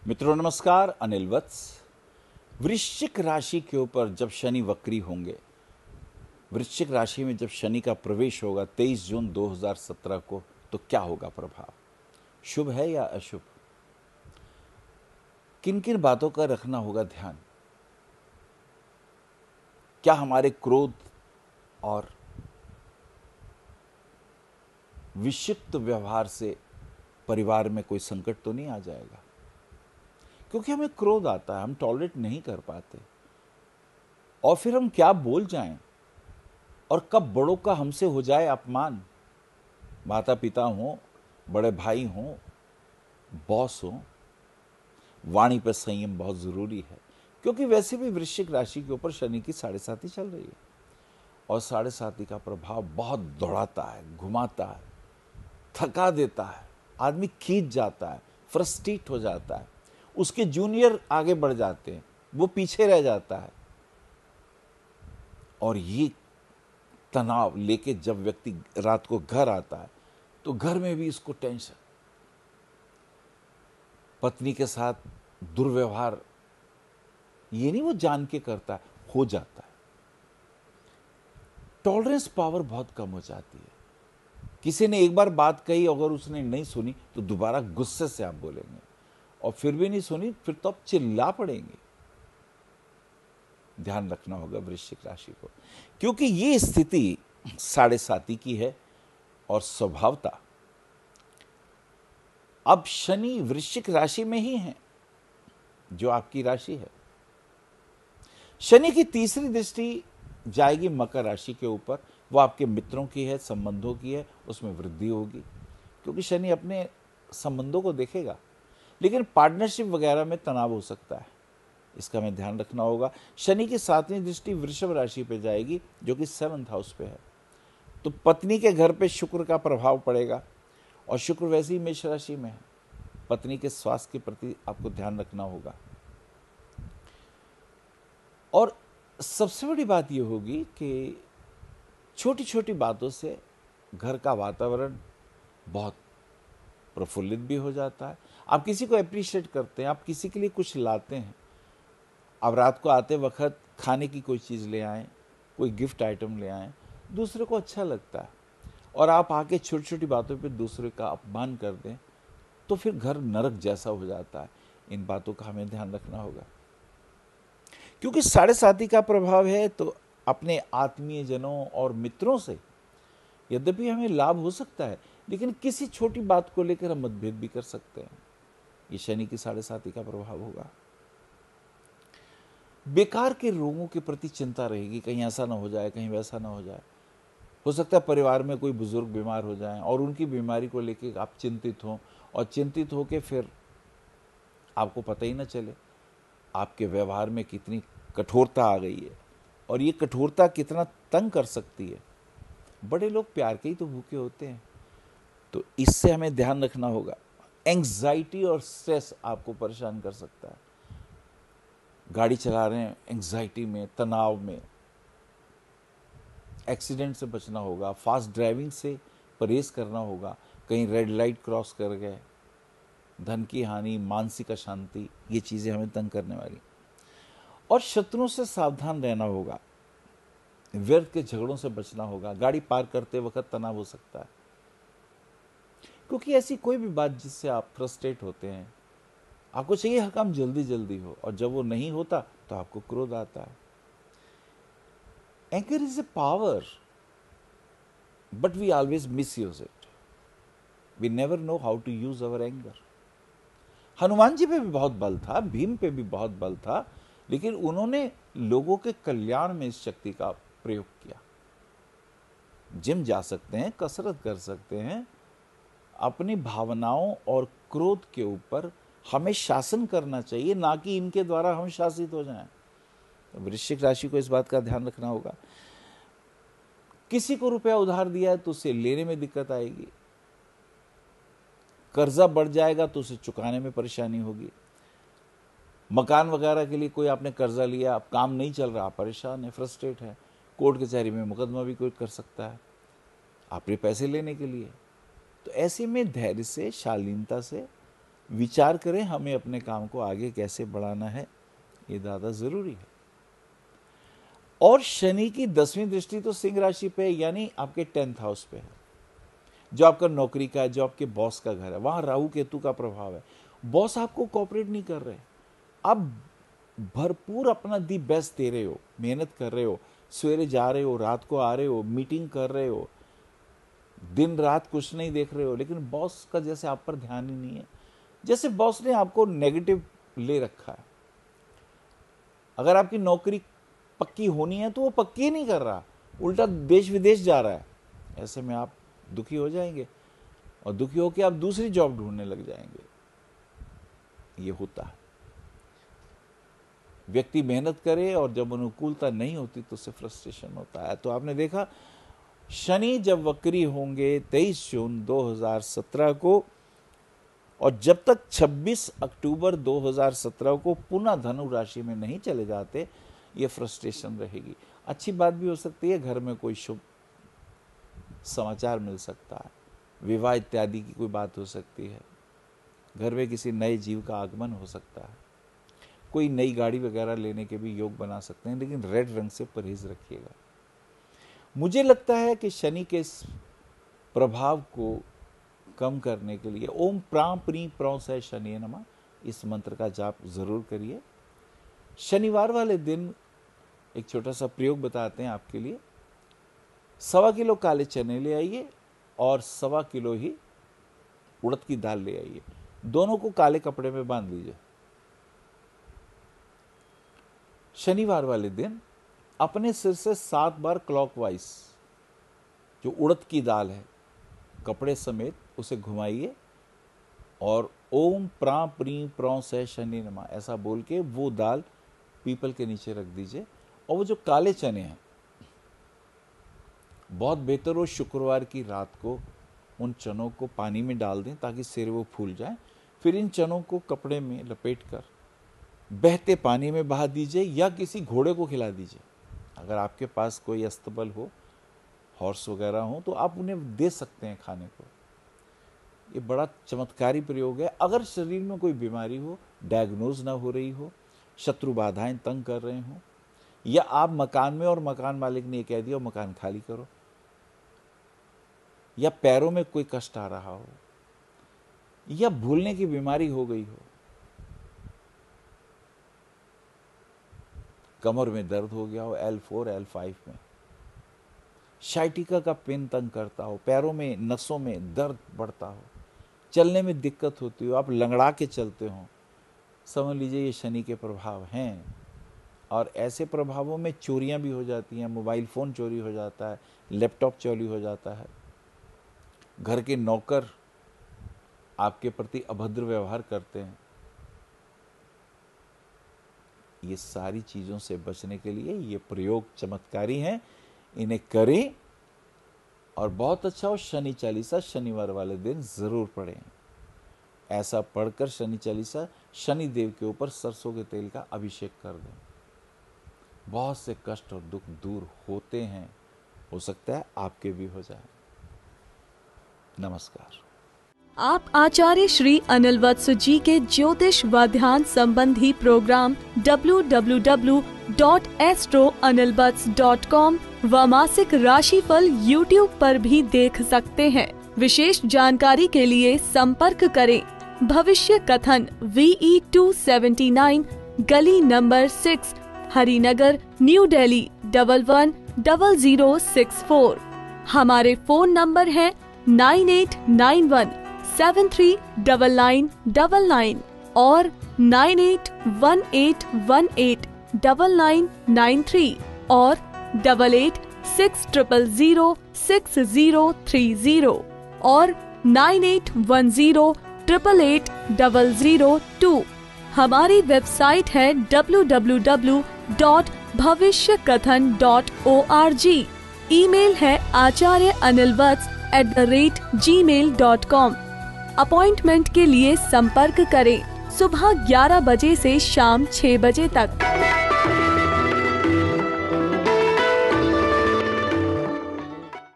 मित्रों नमस्कार, अनिल वत्स। वृश्चिक राशि के ऊपर जब शनि वक्री होंगे, वृश्चिक राशि में जब शनि का प्रवेश होगा 23 जून 2017 को, तो क्या होगा प्रभाव? शुभ है या अशुभ? किन किन बातों का रखना होगा ध्यान? क्या हमारे क्रोध और विक्षिप्त व्यवहार से परिवार में कोई संकट तो नहीं आ जाएगा? क्योंकि हमें क्रोध आता है, हम टॉलरेट नहीं कर पाते, और फिर हम क्या बोल जाएं, और कब बड़ों का हमसे हो जाए अपमान। माता पिता हों, बड़े भाई हों, बॉस हों, वाणी पर संयम बहुत जरूरी है। क्योंकि वैसे भी वृश्चिक राशि के ऊपर शनि की 7.5 चल रही है, और 7.5 का प्रभाव बहुत दौड़ाता है, घुमाता है, थका देता है, आदमी खींच जाता है, फ्रस्ट्रेट हो जाता है, उसके जूनियर आगे बढ़ जाते हैं, वो पीछे रह जाता है। और ये तनाव लेके जब व्यक्ति रात को घर आता है, तो घर में भी इसको टेंशन, पत्नी के साथ दुर्व्यवहार, ये नहीं वो जान के करता है, हो जाता है। टॉलरेंस पावर बहुत कम हो जाती है। किसी ने एक बार बात कही, अगर उसने नहीं सुनी तो दोबारा गुस्से से आप बोलेंगे, और फिर भी नहीं सुनी, फिर तो आप चिल्ला पड़ेंगे। ध्यान रखना होगा वृश्चिक राशि को, क्योंकि ये स्थिति 7.5 की है। और स्वभावता अब शनि वृश्चिक राशि में ही है, जो आपकी राशि है। शनि की तीसरी दृष्टि जाएगी मकर राशि के ऊपर, वो आपके मित्रों की है, संबंधों की है, उसमें वृद्धि होगी, क्योंकि शनि अपने संबंधों को देखेगा। लेकिन पार्टनरशिप वगैरह में तनाव हो सकता है, इसका हमें ध्यान रखना होगा। शनि की 7वीं दृष्टि वृषभ राशि पे जाएगी, जो कि 7th हाउस पे है, तो पत्नी के घर पे शुक्र का प्रभाव पड़ेगा, और शुक्र वैसे ही मेष राशि में है। पत्नी के स्वास्थ्य के प्रति आपको ध्यान रखना होगा। और सबसे बड़ी बात यह होगी कि छोटी छोटी बातों से घर का वातावरण बहुत प्रफुल्लित भी हो जाता है। आप किसी को अप्रिशिएट करते हैं, आप किसी के लिए कुछ लाते हैं, आप रात को आते वक्त खाने की कोई चीज़ ले आएँ, कोई गिफ्ट आइटम ले आएँ, दूसरे को अच्छा लगता है। और आप आके छोटी छोटी बातों पे दूसरे का अपमान कर दें, तो फिर घर नरक जैसा हो जाता है। इन बातों का हमें ध्यान रखना होगा, क्योंकि 7.5 का प्रभाव है। तो अपने आत्मीय जनों और मित्रों से यद्यपि हमें लाभ हो सकता है, लेकिन किसी छोटी बात को लेकर हम मतभेद भी कर सकते हैं। ये शनि की 7.5 का प्रभाव होगा। बेकार के रोगों के प्रति चिंता रहेगी, कहीं ऐसा ना हो जाए, कहीं वैसा ना हो जाए। हो सकता है परिवार में कोई बुजुर्ग बीमार हो जाएं, और उनकी बीमारी को लेकर आप चिंतित हों, और चिंतित होकर फिर आपको पता ही ना चले आपके व्यवहार में कितनी कठोरता आ गई है, और ये कठोरता कितना तंग कर सकती है। बड़े लोग प्यार के ही तो भूखे होते हैं, तो इससे हमें ध्यान रखना होगा। एंग्जाइटी और स्ट्रेस आपको परेशान कर सकता है। गाड़ी चला रहे हैं एंग्जाइटी में, तनाव में, एक्सीडेंट से बचना होगा, फास्ट ड्राइविंग से परहेज करना होगा, कहीं रेड लाइट क्रॉस कर गए, धन की हानि, मानसिक अशांति, ये चीज़ें हमें तंग करने वाली। और शत्रुओं से सावधान रहना होगा, व्यर्थ के झगड़ों से बचना होगा। गाड़ी पार करते वक्त तनाव हो सकता है, क्योंकि ऐसी कोई भी बात जिससे आप फ्रस्ट्रेट होते हैं, आपको चाहिए हर काम जल्दी जल्दी हो, और जब वो नहीं होता तो आपको क्रोध आता है। Anger is a power, but we always misuse it. We never know how to use our anger. Hanuman ji पे भी बहुत बल था, भीम पे भी बहुत बल था, लेकिन उन्होंने लोगों के कल्याण में इस शक्ति का प्रयोग किया। जिम जा सकते हैं, कसरत कर सकते हैं, अपनी भावनाओं और क्रोध के ऊपर हमें शासन करना चाहिए, ना कि इनके द्वारा हम शासित हो जाएं। तो वृश्चिक राशि को इस बात का ध्यान रखना होगा। किसी को रुपया उधार दिया है तो उसे लेने में दिक्कत आएगी, कर्जा बढ़ जाएगा तो उसे चुकाने में परेशानी होगी। मकान वगैरह के लिए कोई आपने कर्जा लिया, अब काम नहीं चल रहा, परेशान है, फ्रस्ट्रेट है, कोर्ट कचहरी में मुकदमा भी कोई कर सकता है आपके पैसे लेने के लिए। तो ऐसे में धैर्य से, शालीनता से विचार करें हमें अपने काम को आगे कैसे बढ़ाना है, ये ज़्यादा ज़रूरी है। और शनि की 10वीं दृष्टि तो सिंह राशि पे, यानी आपके 10th हाउस पे है, जो आपका नौकरी का है, जो आपके बॉस का घर है। वहाँ राहु केतु का प्रभाव है। बॉस आपको कोऑपरेट नहीं कर रहे, आप भरपूर अपना दी बेस्ट दे रहे हो, मेहनत कर रहे हो, सवेरे जा रहे हो, रात को आ रहे हो, मीटिंग कर रहे हो, दिन रात कुछ नहीं देख रहे हो, लेकिन बॉस का जैसे आप पर ध्यान ही नहीं है, जैसे बॉस ने आपको नेगेटिव ले रखा है। अगर आपकी नौकरी पक्की होनी है तो वो पक्की नहीं कर रहा, उल्टा देश विदेश जा रहा है। ऐसे में आप दुखी हो जाएंगे और दुखी होकर आप दूसरी जॉब ढूंढने लग जाएंगे। ये होता है, व्यक्ति मेहनत करे और जब अनुकूलता नहीं होती तो उससे फ्रस्ट्रेशन होता है। तो आपने देखा शनि जब वक्री होंगे 23 जून 2017 को, और जब तक 26 अक्टूबर 2017 को पुनः धनु राशि में नहीं चले जाते, ये फ्रस्ट्रेशन रहेगी। अच्छी बात भी हो सकती है, घर में कोई शुभ समाचार मिल सकता है, विवाह इत्यादि की कोई बात हो सकती है, घर में किसी नए जीव का आगमन हो सकता है, कोई नई गाड़ी वगैरह लेने के भी योग बना सकते हैं, लेकिन रेड रंग से परहेज रखिएगा। मुझे लगता है कि शनि के इस प्रभाव को कम करने के लिए ओम प्रां प्री प्रौ से शनि नमः इस मंत्र का जाप जरूर करिए। शनिवार वाले दिन एक छोटा सा प्रयोग बताते हैं आपके लिए। 1.25 किलो काले चने ले आइए और 1.25 किलो ही उड़द की दाल ले आइए, दोनों को काले कपड़े में बांध लीजिए। शनिवार वाले दिन अपने सिर से 7 बार क्लॉकवाइज जो उड़द की दाल है कपड़े समेत उसे घुमाइए और ओम प्रां प्री प्रौ से शनि नमः ऐसा बोल के वो दाल पीपल के नीचे रख दीजिए। और वो जो काले चने हैं, बहुत बेहतर हो शुक्रवार की रात को उन चनों को पानी में डाल दें ताकि सिर वो फूल जाए। फिर इन चनों को कपड़े में लपेटकर बहते पानी में बहा दीजिए या किसी घोड़े को खिला दीजिए। अगर आपके पास कोई अस्तबल हो, हॉर्स वगैरह हो, तो आप उन्हें दे सकते हैं खाने को। ये बड़ा चमत्कारी प्रयोग है। अगर शरीर में कोई बीमारी हो, डायग्नोज ना हो रही हो, शत्रु बाधाएं तंग कर रहे हो, या आप मकान में और मकान मालिक ने कह दिया मकान खाली करो, या पैरों में कोई कष्ट आ रहा हो, या भूलने की बीमारी हो गई हो, कमर में दर्द हो गया हो L4 L5 में, शाइटिका का पेन तंग करता हो, पैरों में नसों में दर्द बढ़ता हो, चलने में दिक्कत होती हो, आप लंगड़ा के चलते हो, समझ लीजिए ये शनि के प्रभाव हैं। और ऐसे प्रभावों में चोरियां भी हो जाती हैं, मोबाइल फ़ोन चोरी हो जाता है, लैपटॉप चोरी हो जाता है, घर के नौकर आपके प्रति अभद्र व्यवहार करते हैं। ये सारी चीज़ों से बचने के लिए ये प्रयोग चमत्कारी हैं, इन्हें करें और बहुत अच्छा हो। शनि चालीसा शनिवार वाले दिन ज़रूर पढ़ें। ऐसा पढ़कर शनि चालीसा शनि देव के ऊपर सरसों के तेल का अभिषेक कर दें। बहुत से कष्ट और दुख दूर होते हैं, हो सकता है आपके भी हो जाए। नमस्कार। आप आचार्य श्री अनिल वत्स जी के ज्योतिष व ध्यान संबंधी प्रोग्राम www.astroanilvats.com व मासिक राशिफल YouTube पर भी देख सकते हैं। विशेष जानकारी के लिए संपर्क करें भविष्य कथन VE 279 गली नंबर 6 हरिनगर न्यू दिल्ली 110064। हमारे फोन नंबर है 9891739999 और 9818189993 और 8860006030 और 9810880002। हमारी वेबसाइट है www.bhavishyakathan.org। ईमेल है acharyaanilvats@gmail.com। अपॉइंटमेंट के लिए संपर्क करें सुबह 11 बजे से शाम 6 बजे तक।